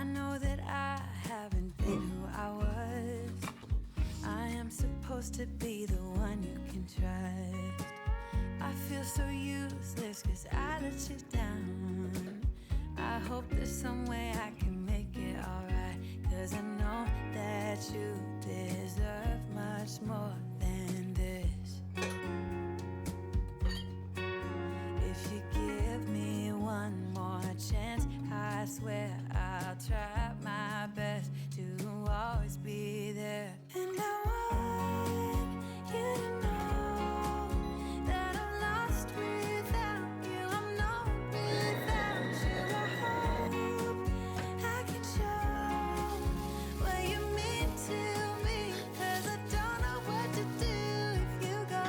I know that I haven't been who I was. I am supposed to be the one you can trust. I feel so useless cause I let you down. I hope there's some way I can make it alright, cause I know that you deserve much more than this. If you give me one more chance, I swear I'll try my best to always be there. And I want you to know that I'm lost without you. I'm not without you. I hope I can show what you mean to me, cause I don't know what to do if you go.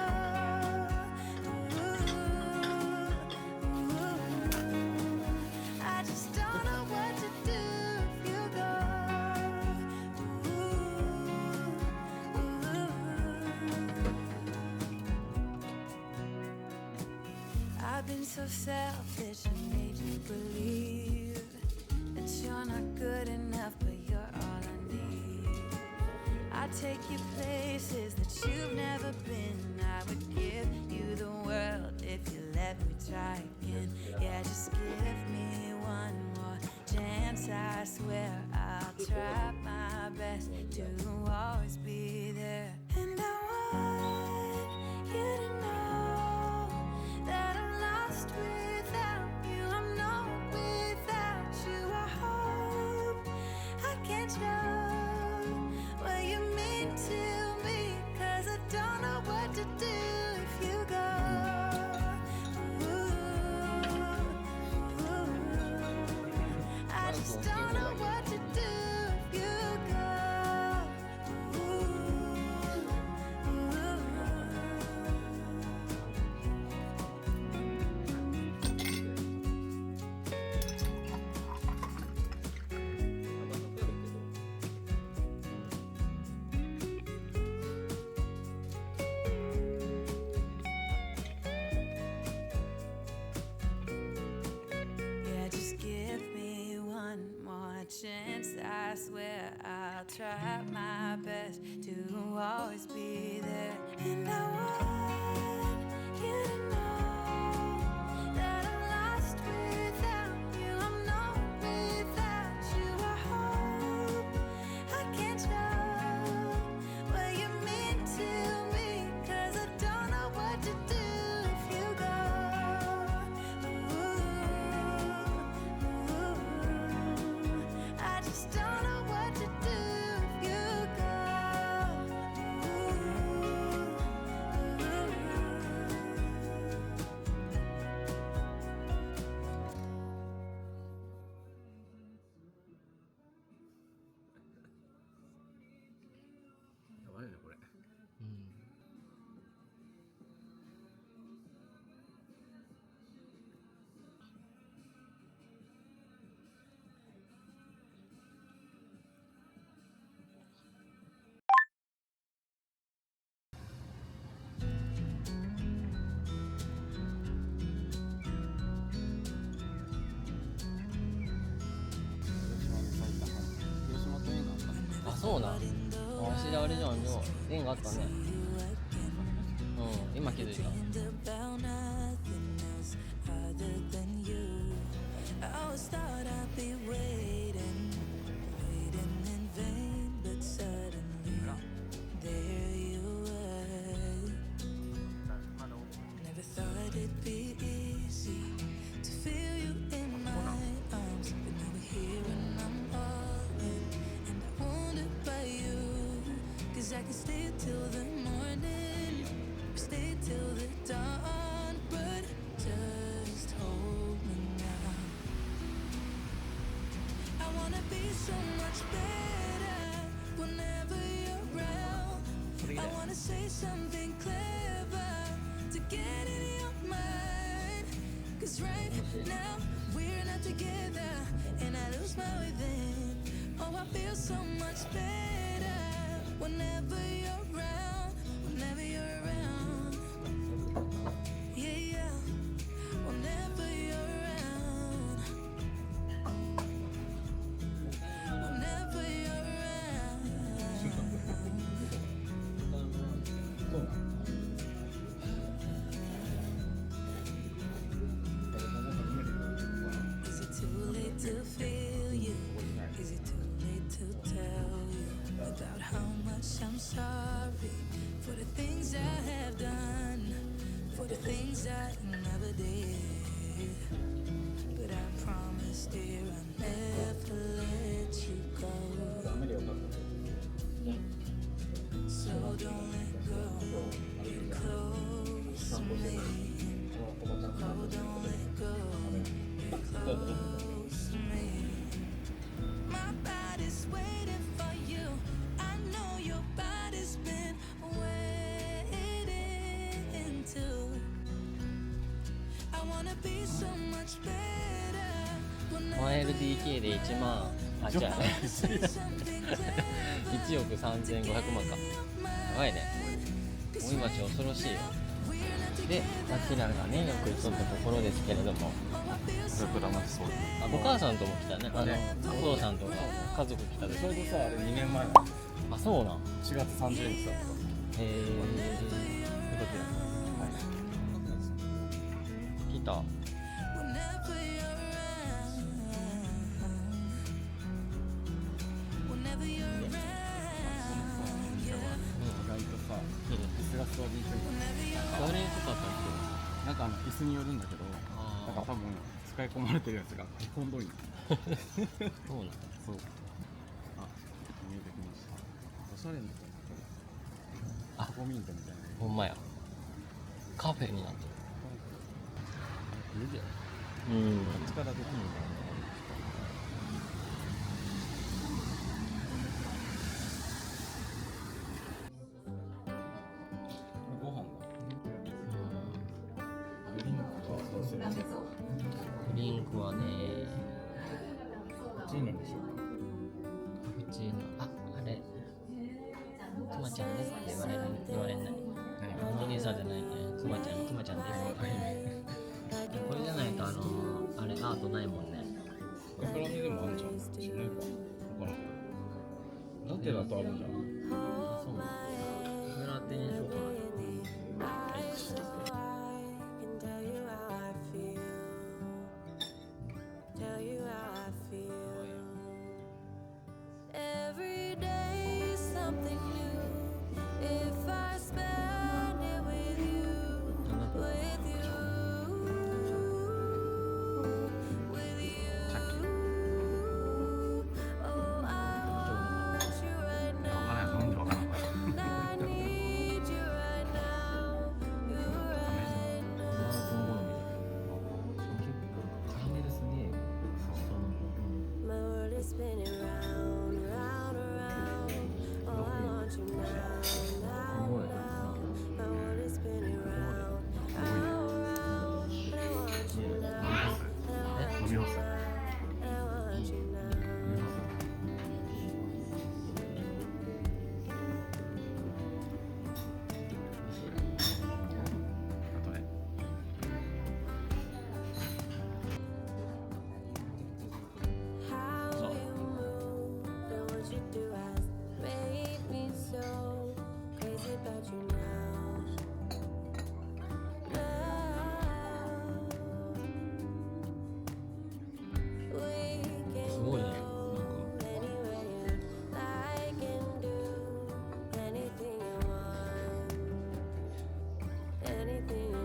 I just don't know what to do if you go. I've been so selfish and made you believe that you're not good enough, but you're all I need. I take you places that you've never been. I would give you the world if you let me try again. Yeah, just give me one more chance. I swear I'll try my best to always be there. And I want you to know that I'm lost without you. I'm not without you. I hope I can show what you mean to me, cause I don't know what to do if you go. I just don't know what to do if you go. Yeah, just give me one more chance. I swear I'll try my best to always be there. And I want you to know that I'm lost without you. I'm not without you. I hope I can show what you mean to me, cause I don't know what to do if you go. I just don't know what to do if you go.そうなん。わしであれじゃんよ。縁があったね。うん、今気づいた。About nothing else other than you. I always thought I'd be waiting in vain, but suddenly there you were. Never thought it'd be easy to feel you in my arms, but now we're here and I'm all in, and I wonder about you, cause I can stay till the morning, stay till the dawn, but just hold me now. I wanna be so much better whenever you're around. I wanna say something clever to get in your mind, cause right now we're not together and I lose my way then. Oh, I feel so much better whenever you're around, whenever you're around. Yeah, yeah, whenever you're around. I'm sorry for the things I have done, for the things I never did. But I promise, dear, I'll never let you go. So don't let go. Get close to me. Oh, don't let go. Get close to me. My body's waiting for you. I know your body's been waiting too. I wanna be so much better. 1LDK で1万、あ、違う1億3500万か。やばいね。大井町恐ろしいよ。で、あちらがね、よく行っとったところですけれども、桜町そうです。お母さんとも来たね。お父さんとか家族来たでしょ。ちょうどさ、あれ2年前のあ、そうなん。4月30日だった。へえ。こちら。はい。来た。座りにくい座りにくかったっなんか椅子によるんだけど、あーなんか多分使い込まれてるやつがへこんどいの。けそうなんだ。そう。あ、見えてきました。おしゃれなとこあタコミントみたいな。ほんまや。カフェになって見てよ。る。うん。こっちからできるんだ。ご飯だ。ドリンクはどうする？ドリンクはね、こっちのでしょうか。カプチーノ、あれ、くまちゃんですって言われない。お兄さんじゃないね。くまちゃんです。これじゃないとあれアートないもんね。これから見でもあるじゃん。しないか。わからん。ラテだとあるじゃん。あ、そうなの。グラテンにしようかな。Every day something new. If I spend it with you, with you, with you. Oh, I want you right わからん。 now. なんでわからんか。 I need you right now. You right now. カラメルすげえ。 My world is spinning round, round, around. Oh, I want you now, now, now. My world is spinning round, round, round. I want you now, I want you now, I want you now. あとね。 How you move and what you do has made me so crazy about you now. We can すごいね。 go anywhere you like and do anything you want, anything you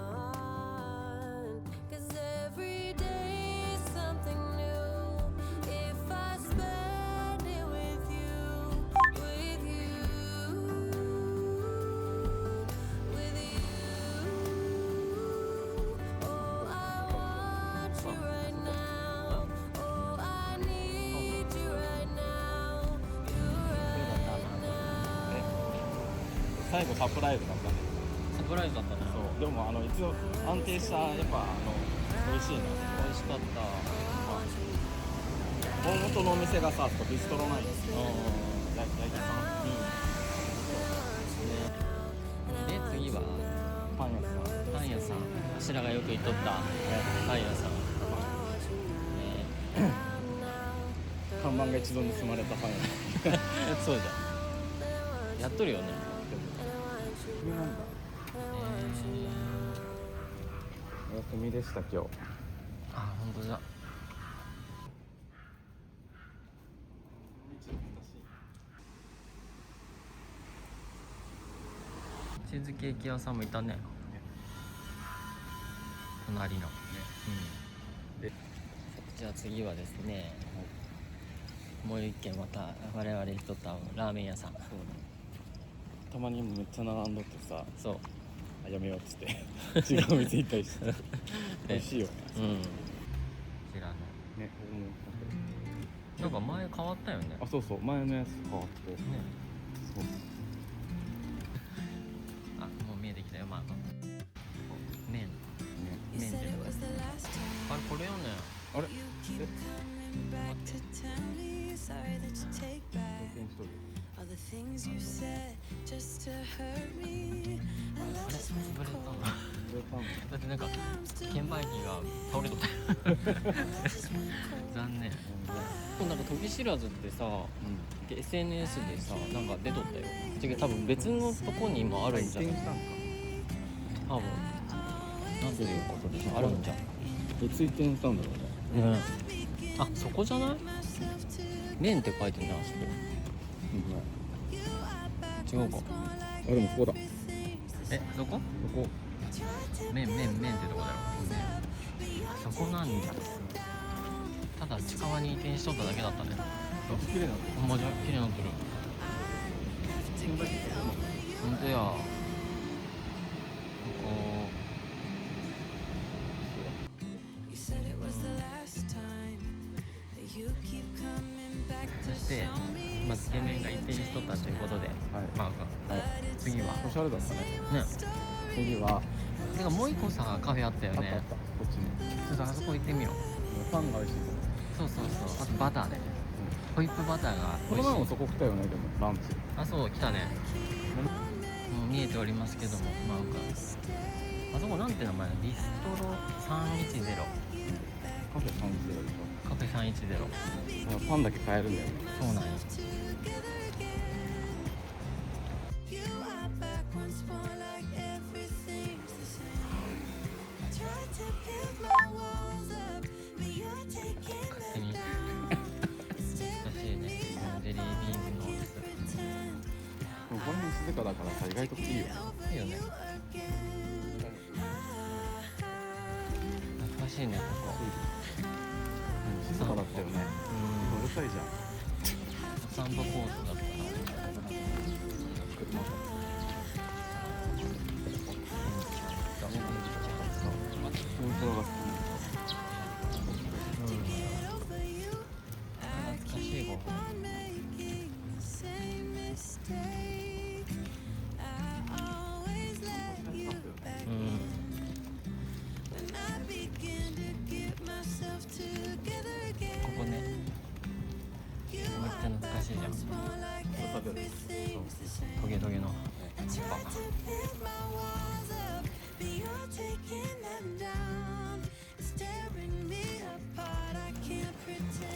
want. 'Cause every day is something new. If I spend it with you, with you, with you. Oh, I want you right now. Oh, I need you right now. You right now. 最後サプライズだったね。サプライズだったね。そう。でも一応安定したやっぱ美味しいな。美味しかった。大元のお店がさ、ビストロナイン。うん。焼きさん。で、次はパン屋さん。パン屋さん。あしらがよく行っとったパン屋さん。看板が一度盗まれたパン屋さん。そうじゃん。やっとるよね。これなんだ。お休みでした今日。あ、本当だ。チーズケーキ屋さんもいたね。隣の。うん。じゃあ次はですね、もう一軒また我々一と会うラーメン屋さん。たまにめっちゃ並んどってさ、そう。あやめようっつって違う店行ったりして美味しいよね。うん。こちらの。ね、なんか前変わったよね。あ、そうそう、前のやつ変わってね。そうあ、もう見えてきたよ、マーク。麺。ね。麺って。あれこれよね。あれ？All the things you said just to hurt me. I あ love れ just 潰れたの。だってなんか still 券売機が倒れとった残念。なんか時知らずってさ、SNS でさ、なんか出とったよ。違う、多分別のとこにもあるんじゃない。多分なんていうことでさ、あるんじゃん。別移転したんだろうね。ね。あ、そこじゃない？麺って書いてるね、あそこ。違うか。あ、でもここだ。え、そこ？ここ。麺ってとこだろ。そこなんじゃ。ただ近場に移転しとっただけだったね。綺麗なの。ほんまじゃ、綺麗になってる。ほんとや。ここ。そしてまずつけ麺が移転しとったということで、まあ、次はおしゃれだったね。ね。次はてかもう一個さカフェあったよね。あったこっちに。ちょっとあそこ行ってみよう。パンが美味しいとそうあとバターで、ホイップバターがこ美味しい。の前もそこ来たよね、でもランチ。あ、そう来たね。もう見えておりますけども、まあ、あそこなんて名前だ。ビストロ310。カフェ310でしょ。カフェ310。パンだけ買えるんだよね。そうなんや。勝手に優しいね。ジェリービーンズのやつ。この辺静かだからさ、意外といいよ。いいよね。懐かしいね、ここ。静かだったよね。うるさいじゃん。お散歩コースだったら。イントロが好き。懐かしいご飯。ここね。めっちゃ懐かしいじゃん。トゲトゲの葉っぱ。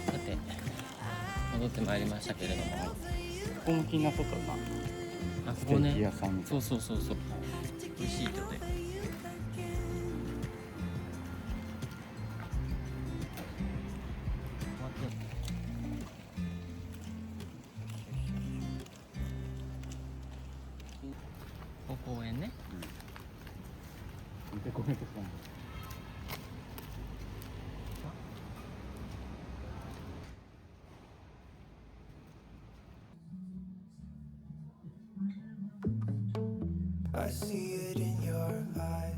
さて戻ってまいりましたけれども、ここも気になっとったな。あ、こステーキこね。屋さんみたいな。そう美味しいよね。ここ公園ね。見てこれてさ。I see it in your eyes.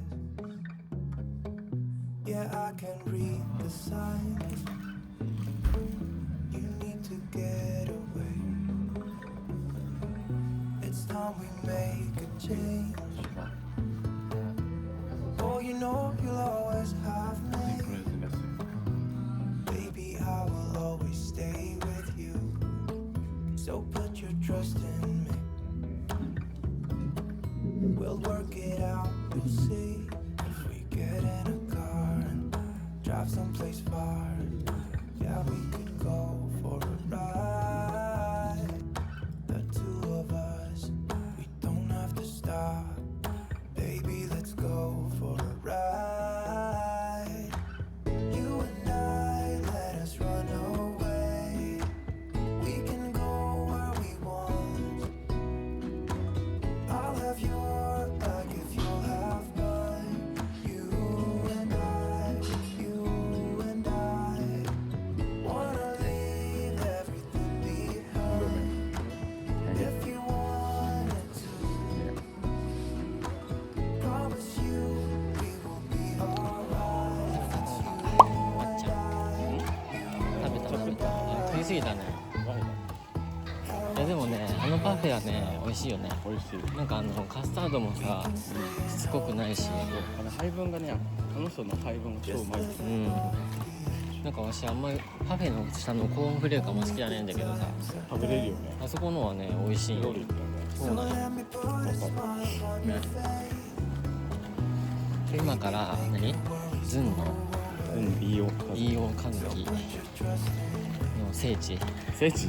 Yeah, I can read the signs. You need to get away. It's time we make a change. Oh, you know you'll always have me. Baby, I will always stay with you. So put your trust in me. We'll work it out, you'll see. If we get in a car and drive someplace far, yeah, we could go for a ride. The two of us, we don't have to stop. Baby, let's go for a ride. You and I, let us run away. We can go where we want. I'll have your フェはね美味しいよね。美味しい。なんかカスタードもさしつこくないし、配分がね、あの人の配分が超うまい。なんか私あんまりパフェの下のコーンフレークあんま好きじゃないんだけどさ、食べれるよね。あそこのはね美味しいよ。ロリってそうなんよ、ね、で今からズンの飯尾和樹の聖地聖地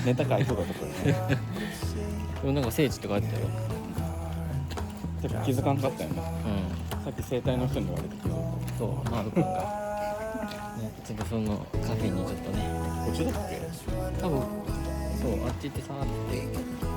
ネタ書いそうだとこね。でもなんか聖地って書いてたよ。てか気づかんかったよね。さっき整体の人に言われて気づいた。そう、マール君が、ね、ちょっとそのカフェにちょっとね、こっちだっけ？多分そうあっち行ってさーって